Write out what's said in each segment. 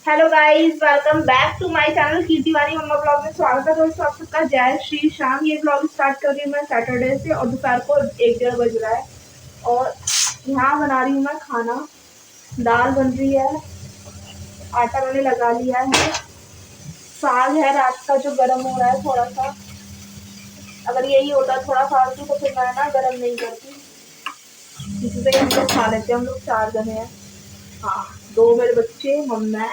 Hello guys, welcome back to my channel Kirti Vani mamma blog में स्वागत है दोस्तों आप सबका। जय श्री श्याम। ये ब्लॉग स्टार्ट कर रही हूँ मैं सैटरडे से और दोपहर को 1-1:30 बज रहा है और यहाँ बना रही हूँ मैं खाना। दाल बन रही है, आटा मैंने लगा लिया है, साग है रात का जो गर्म हो रहा है थोड़ा सा। अगर यही होता थोड़ा फालतू तो फिर मैं ना गर्म नहीं करती, इससे हम लोग खा लेते हैं। हम लोग 4 जने हैं। हाँ, 2 मेरे बच्चे, मैं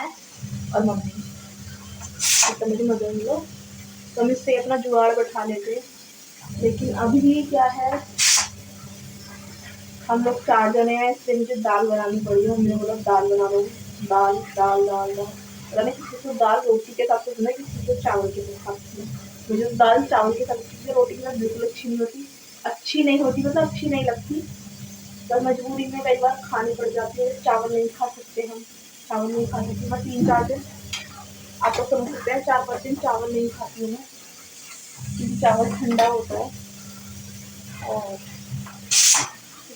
और मम्मी, तो मेरी मदर इन लो। तो हम इससे अपना जुगाड़ बैठा लेते। लेकिन अभी क्या है, हम लोग 4 जने हैं इसलिए मुझे दाल बनानी पड़ी है। हमने बोला दाल बना लो। दाल दाल दाल दाल पता नहीं किसी को दाल रोटी के साथ पसंद है, किसी को चावल के साथ पसंद है। मुझे तो दाल चावल के साथ पसंद है, रोटी के साथ बिल्कुल अच्छी नहीं होती। अच्छी नहीं होती मतलब अच्छी नहीं लगती, पर मजबूरी में कई बार खानी पड़ जाती है। चावल नहीं खा सकते हम, चावल नहीं खा सकते मैं 3-4 दिन। आप तो समझ सकते हैं 4-5 दिन चावल नहीं खाती हूँ मैं, क्योंकि चावल ठंडा होता है। और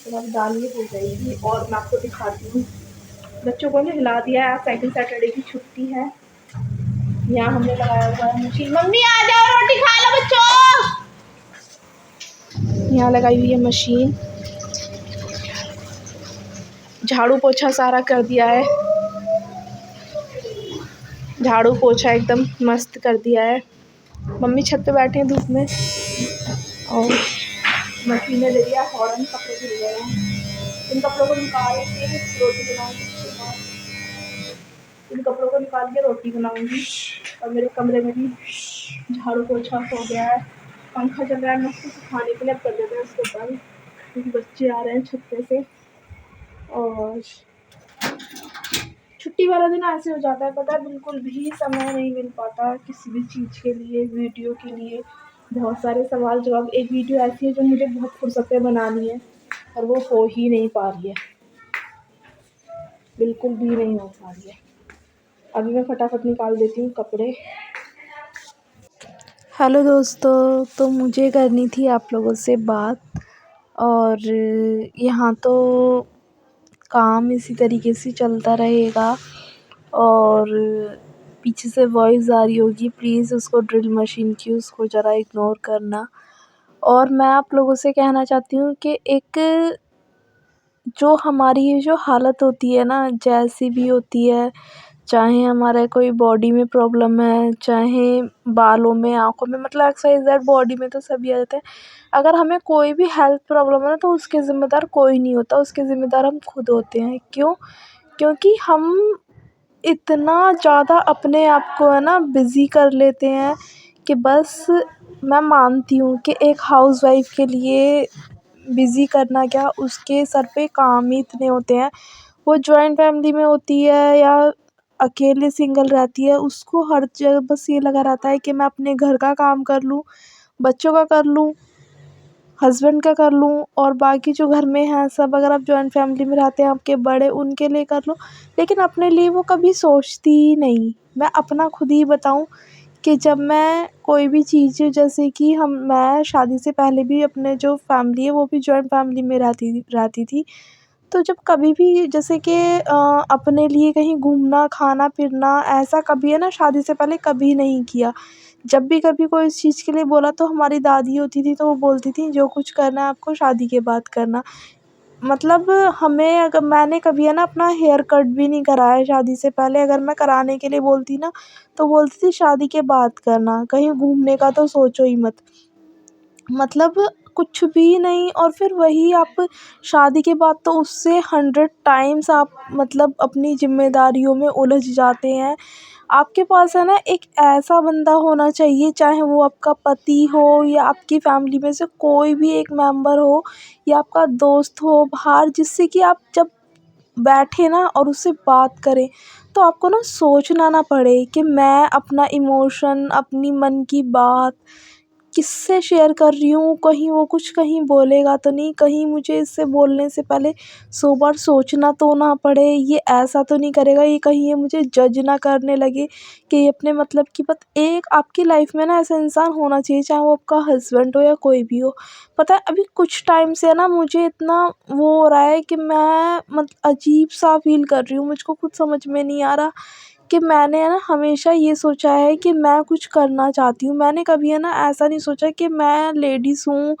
तुम्हारी दाल ये हो जाएगी और मैं आपको दिखाती हूँ। बच्चों को हिला दिया है, आज सेकंड सैटरडे की छुट्टी है। यहाँ हमने लगाया हुआ है मशीन। मम्मी आ जाओ रोटी खा लो बच्चों। यहाँ लगाई हुई है मशीन, झाड़ू पोछा सारा कर दिया है। झाड़ू पोछा एकदम मस्त कर दिया है। मम्मी छत पे बैठे हैं धूप में और मशीन ने दे दिया हॉर्न। कपड़े धुल गए हैं, इन कपड़ों को निकाल के रोटी बनाऊंगी। इन कपड़ों को निकाल के रोटी बनाऊंगी। और मेरे कमरे में भी झाड़ू पोछा हो गया है, पंखा चल रहा है। मैं उसको सुखाने के लिए कर देते हैं उसके ऊपर, क्योंकि बच्चे आ रहे हैं छत से। और छुट्टी वाला दिन ऐसे हो जाता है, पता है, बिल्कुल भी समय नहीं मिल पाता किसी भी चीज़ के लिए, वीडियो के लिए। बहुत सारे सवाल जवाब, एक वीडियो ऐसी है जो मुझे बहुत फुर्सत में बनानी है और वो हो ही नहीं पा रही है, बिल्कुल भी नहीं हो पा रही है। अभी मैं फटाफट निकाल देती हूँ कपड़े। हेलो दोस्तों, तो मुझे करनी थी आप लोगों से बात। और यहाँ तो काम इसी तरीके से चलता रहेगा और पीछे से वॉइस आ रही होगी, प्लीज़ उसको ड्रिल मशीन की, उसको ज़रा इग्नोर करना। और मैं आप लोगों से कहना चाहती हूँ कि एक जो हमारी ये जो हालत होती है ना, जैसी भी होती है, चाहे हमारे कोई बॉडी में प्रॉब्लम है, चाहे बालों में, आँखों में, मतलब एक्स वाई ज़ेड बॉडी में तो सभी आ जाते हैं। अगर हमें कोई भी हेल्थ प्रॉब्लम है ना, तो उसके ज़िम्मेदार कोई नहीं होता, उसके ज़िम्मेदार हम खुद होते हैं। क्यों? क्योंकि हम इतना ज़्यादा अपने आप को है ना बिज़ी कर लेते हैं कि बस, मैं मानती हूँ कि एक हाउसवाइफ़ के लिए बिज़ी करना क्या, उसके सर पे काम ही इतने होते हैं। वो जॉइंट फैमिली में होती है या अकेले सिंगल रहती है, उसको हर जगह बस ये लगा रहता है कि मैं अपने घर का काम कर लूँ, बच्चों का कर लूँ, हस्बैंड का कर लूँ और बाकी जो घर में हैं सब, अगर आप जॉइंट फैमिली में रहते हैं आपके बड़े, उनके लिए कर लो। लेकिन अपने लिए वो कभी सोचती ही नहीं। मैं अपना खुद ही बताऊँ कि जब मैं कोई भी चीज़, जैसे कि मैं शादी से पहले भी अपने जो फैमिली है वो भी जॉइंट फैमिली में रहती थी। तो जब कभी भी जैसे कि अपने लिए कहीं घूमना, खाना-फिरना, ऐसा कभी है ना शादी से पहले कभी नहीं किया। जब भी कभी कोई इस चीज़ के लिए बोला तो हमारी दादी होती थी तो वो बोलती थी, जो कुछ करना है आपको शादी के बाद करना। मतलब हमें, अगर मैंने कभी है ना अपना हेयर कट भी नहीं कराया शादी से पहले, अगर मैं कराने के लिए बोलती ना तो बोलती थी शादी के बाद करना, कहीं घूमने का तो सोचो ही मत। मतलब कुछ भी नहीं। और फिर वही आप शादी के बाद तो उससे 100 टाइम्स आप मतलब अपनी ज़िम्मेदारियों में उलझ जाते हैं। आपके पास है ना एक ऐसा बंदा होना चाहिए, चाहे वो आपका पति हो या आपकी फैमिली में से कोई भी एक मेंबर हो या आपका दोस्त हो बाहर, जिससे कि आप जब बैठे ना और उससे बात करें तो आपको ना सोचना ना पड़े कि मैं अपना इमोशन, अपनी मन की बात किससे शेयर कर रही हूँ, कहीं वो कुछ कहीं बोलेगा तो नहीं, कहीं मुझे इससे बोलने से पहले 100 बार सोचना तो ना पड़े, ये ऐसा तो नहीं करेगा, ये कहीं ये मुझे जज ना करने लगे कि ये अपने मतलब की बात। एक आपकी लाइफ में ना ऐसा इंसान होना चाहिए, चाहे वो आपका हस्बैंड हो या कोई भी हो। पता है, अभी कुछ टाइम से ना मुझे इतना वो हो रहा है कि मैं अजीब सा फील कर रही हूँ, मुझको खुद समझ में नहीं आ रहा कि मैंने है ना हमेशा ये सोचा है कि मैं कुछ करना चाहती हूँ। मैंने कभी है ना ऐसा नहीं सोचा कि मैं लेडीज़ हूँ,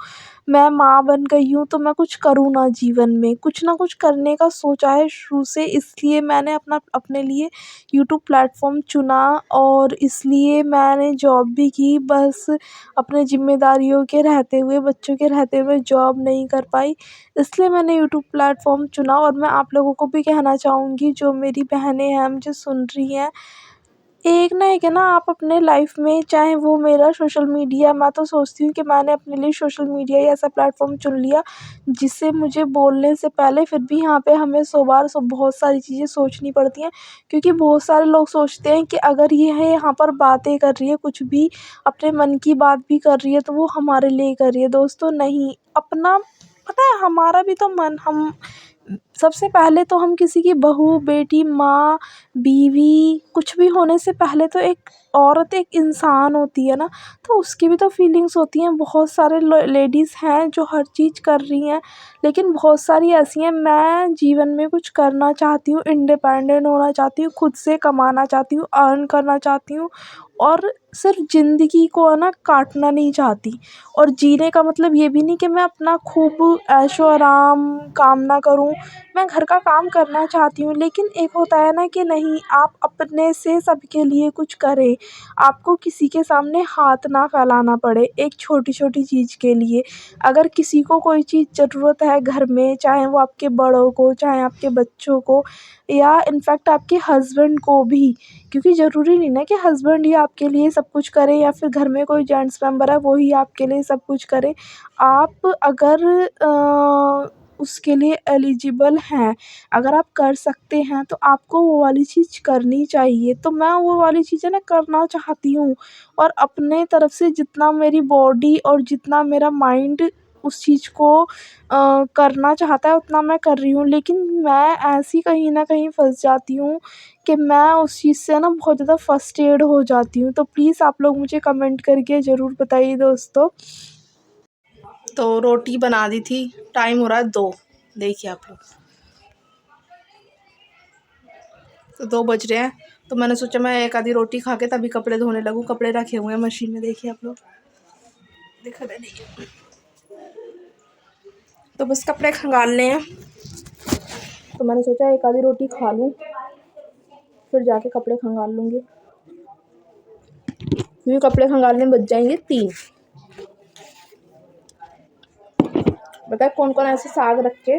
मैं माँ बन गई हूँ तो मैं कुछ करूँ ना जीवन में। कुछ ना कुछ करने का सोचा है शुरू से, इसलिए मैंने अपने लिए यूट्यूब प्लेटफ़ॉर्म चुना और इसलिए मैंने जॉब भी की। बस अपने ज़िम्मेदारियों के रहते हुए, बच्चों के रहते हुए जॉब नहीं कर पाई, इसलिए मैंने यूट्यूब प्लेटफ़ॉर्म चुना। और मैं आप लोगों को भी कहना चाहूँगी, जो मेरी बहनें हैं मुझे सुन रही हैं, एक ना एक है ना आप अपने लाइफ में, चाहे वो मेरा सोशल मीडिया, मैं तो सोचती हूँ कि मैंने अपने लिए सोशल मीडिया ही ऐसा प्लेटफ़ॉर्म चुन लिया जिससे मुझे बोलने से पहले फिर भी यहाँ पे हमें 100 बार बहुत सारी चीज़ें सोचनी पड़ती हैं। क्योंकि बहुत सारे लोग सोचते हैं कि अगर ये है यहाँ पर बातें कर रही है, कुछ भी अपने मन की बात भी कर रही है तो वो हमारे लिए कर रही है। दोस्तों नहीं, अपना पता है हमारा भी तो मन, हम सबसे पहले तो हम किसी की बहू, बेटी, माँ, बीवी कुछ भी होने से पहले तो एक औरत एक इंसान होती है ना, तो उसकी भी तो फीलिंग्स होती हैं। बहुत सारे लेडीज़ हैं जो हर चीज़ कर रही हैं, लेकिन बहुत सारी ऐसी हैं, मैं जीवन में कुछ करना चाहती हूँ, इंडिपेंडेंट होना चाहती हूँ, खुद से कमाना चाहती हूँ, अर्न करना चाहती हूँ और सिर्फ ज़िंदगी को है ना काटना नहीं चाहती। और जीने का मतलब ये भी नहीं कि मैं अपना खूब ऐशो-आराम काम ना करूँ, मैं घर का काम करना चाहती हूँ, लेकिन एक होता है ना कि नहीं, आप अपने से सबके लिए कुछ करें, आपको किसी के सामने हाथ ना फैलाना पड़े एक छोटी-छोटी चीज़ के लिए। अगर किसी को कोई चीज़ ज़रूरत है घर में, चाहे वो आपके बड़ों को, चाहे आपके बच्चों को या इनफैक्ट आपके हस्बैंड को भी, क्योंकि ज़रूरी नहीं ना कि हस्बैंड ही आपके लिए सब कुछ करे या फिर घर में कोई जेंट्स मेंबर है वो ही आपके लिए सब कुछ करे। आप अगर उसके लिए एलिजिबल हैं, अगर आप कर सकते हैं तो आपको वो वाली चीज़ करनी चाहिए। तो मैं वो वाली चीज़ें ना करना चाहती हूँ और अपने तरफ से जितना मेरी बॉडी और जितना मेरा माइंड उस चीज़ को करना चाहता है उतना मैं कर रही हूँ। लेकिन मैं ऐसी कहीं न कहीं फँस जाती हूँ कि मैं उस चीज़ से ना बहुत ज़्यादा फ्रस्ट्रेट हो जाती हूँ। तो प्लीज़ आप लोग मुझे कमेंट करके ज़रूर बताइए दोस्तों। तो रोटी बना दी थी, टाइम हो रहा है 2, देखिए आप लोग, तो 2 बज रहे हैं। तो मैंने सोचा मैं एक आधी रोटी खा के तभी कपड़े धोने लगूँ। कपड़े रखे हुए हैं मशीन में, देखिए आप लोग, दिख रहे नहीं, तो बस कपड़े खंगालने हैं। तो मैंने सोचा एक आधी रोटी खा लूँ, फिर जाके कपड़े खंगाल लूँगी, क्योंकि कपड़े खंगालने बज जाएंगे 3। पता है कौन कौन ऐसे साग रख के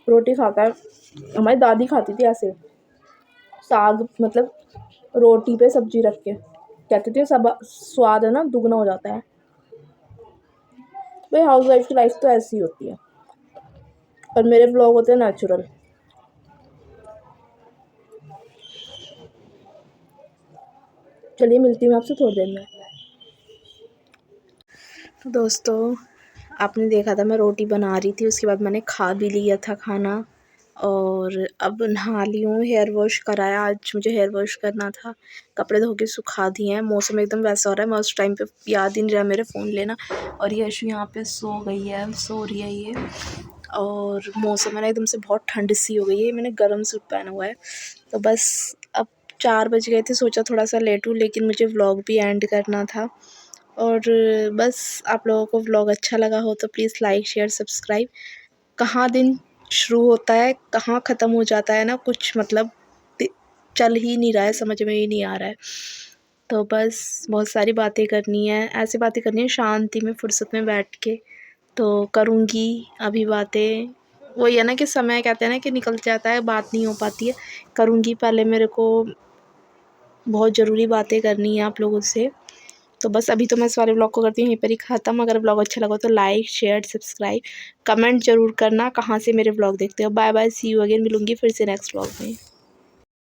रोटी खाता है? हमारी दादी खाती थी ऐसे साग, मतलब रोटी पे सब्जी रख के, कहते थे सब स्वाद है ना दुगना हो जाता है। भाई हाउस वाइफ की लाइफ तो ऐसी होती है और मेरे ब्लॉग होते हैं नेचुरल। चलिए मिलती हूँ आपसे थोड़ी देर में। तो दोस्तों आपने देखा था मैं रोटी बना रही थी, उसके बाद मैंने खा भी लिया था खाना और अब नहा ली हूँ, हेयर वॉश कराया, आज मुझे हेयर वॉश करना था, कपड़े धो के सुखा दिए हैं। मौसम एकदम वैसा हो रहा है, मैं उस टाइम पे याद ही नहीं रहा मेरे फ़ोन लेना। और ये यशु यहाँ पे सो गई है, सो रही है ये, और मौसम है ना एकदम से बहुत ठंड सी हो गई है। मैंने गर्म सूट पहना हुआ है। तो बस अब 4 बज गए थे, सोचा थोड़ा सा लेटूँ, लेकिन मुझे व्लॉग भी एंड करना था। और बस आप लोगों को व्लॉग अच्छा लगा हो तो प्लीज़ लाइक शेयर सब्सक्राइब। कहाँ दिन शुरू होता है कहाँ ख़त्म हो जाता है ना, कुछ मतलब चल ही नहीं रहा है, समझ में ही नहीं आ रहा है। तो बस बहुत सारी बातें करनी है, ऐसी बातें करनी है शांति में फुर्सत में बैठ के, तो करूँगी अभी बातें। वही है ना कि समय कहते हैं ना कि निकल जाता है, बात नहीं हो पाती है। करूँगी, पहले मेरे को बहुत ज़रूरी बातें करनी है आप लोगों से। तो बस अभी तो मैं इस वाले ब्लॉग को करती हूँ यहीं पर ही ख़त्म। अगर ब्लॉग अच्छा लगा तो लाइक शेयर सब्सक्राइब कमेंट ज़रूर करना, कहाँ से मेरे ब्लॉग देखते हो। Bye bye, see you again, मिलूँगी फिर से नेक्स्ट ब्लॉग में।